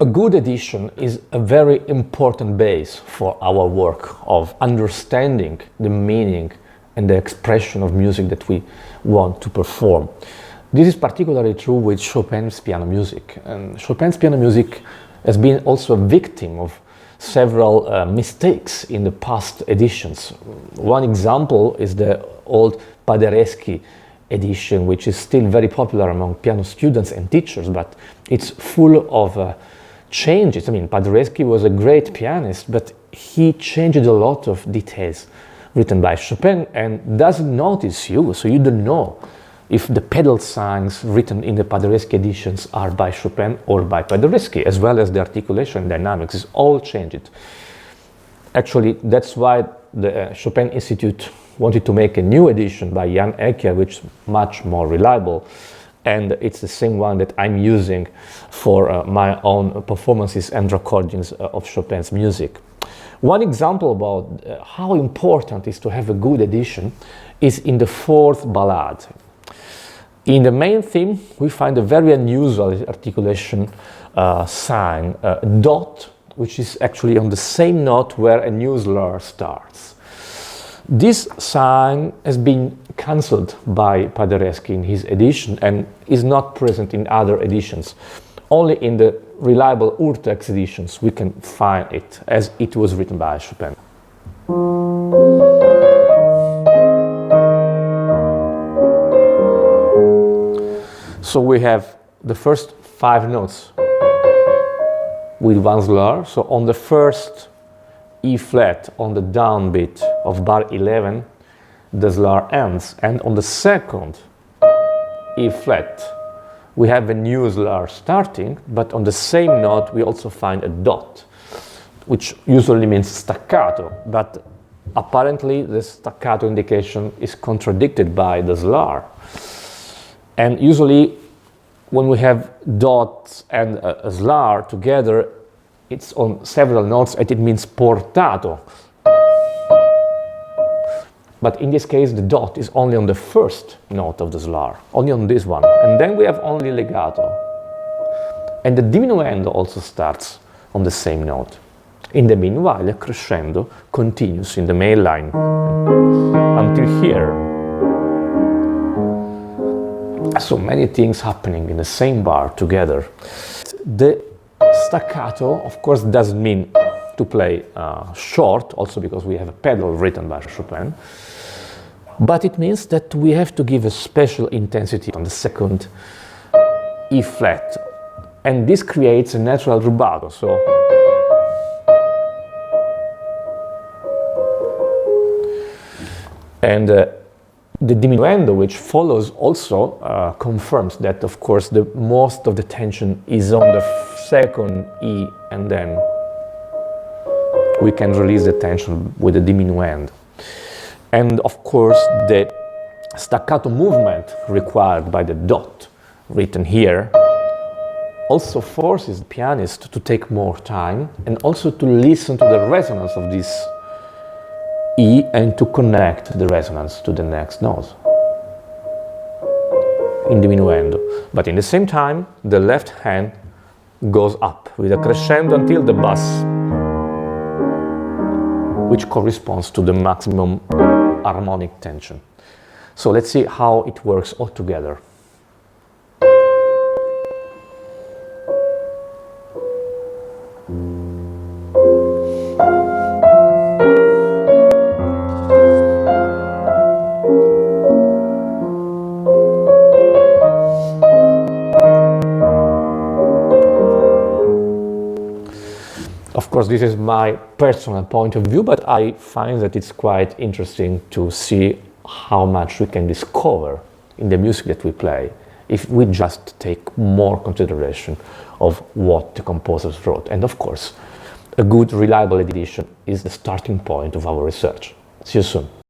A good edition is a very important base for our work of understanding the meaning and the expression of music that we want to perform. This is particularly true with Chopin's piano music. And Chopin's piano music has been also a victim of several mistakes in the past editions. One example is the old Paderewski edition, which is still very popular among piano students and teachers, but it's full of changes. I mean, Paderewski was a great pianist, but he changed a lot of details written by Chopin and doesn't notice you, so you don't know if the pedal signs written in the Paderewski editions are by Chopin or by Paderewski, as well as the articulation dynamics is all changed. Actually, that's why the Chopin Institute wanted to make a new edition by Jan Ekia, which is much more reliable, and it's the same one that I'm using for my own performances and recordings of Chopin's music. One example about how important it is to have a good edition is in the fourth ballade. In the main theme, we find a very unusual articulation sign, a dot, which is actually on the same note where a new slur starts. This sign has been cancelled by Paderewski in his edition and is not present in other editions. Only in the reliable Urtext editions we can find it as it was written by Chopin. So we have the first 5 notes with one slur. So on the first E flat on the downbeat of bar 11, the slur ends, and on the second E flat we have a new slur starting, but on the same note we also find a dot, which usually means staccato, but apparently the staccato indication is contradicted by the slur. And usually when we have dots and a slur together, it's on several notes and it means portato. But in this case, the dot is only on the first note of the slur, only on this one. And then we have only legato. And the diminuendo also starts on the same note. In the meanwhile, the crescendo continues in the main line until here. So many things happening in the same bar together. The staccato, of course, doesn't mean to play short, also because we have a pedal written by Chopin, but it means that we have to give a special intensity on the second E flat, and this creates a natural rubato. So and the diminuendo, which follows, also confirms that, of course, the most of the tension is on the second E, and then we can release the tension with the diminuendo. And of course, the staccato movement required by the dot written here also forces the pianist to take more time and also to listen to the resonance of this E and to connect the resonance to the next note in diminuendo. But in the same time, the left hand goes up with a crescendo until the bass, which corresponds to the maximum harmonic tension. So let's see how it works all together. Of course, this is my personal point of view, but I find that it's quite interesting to see how much we can discover in the music that we play if we just take more consideration of what the composers wrote. And of course, a good, reliable edition is the starting point of our research. See you soon.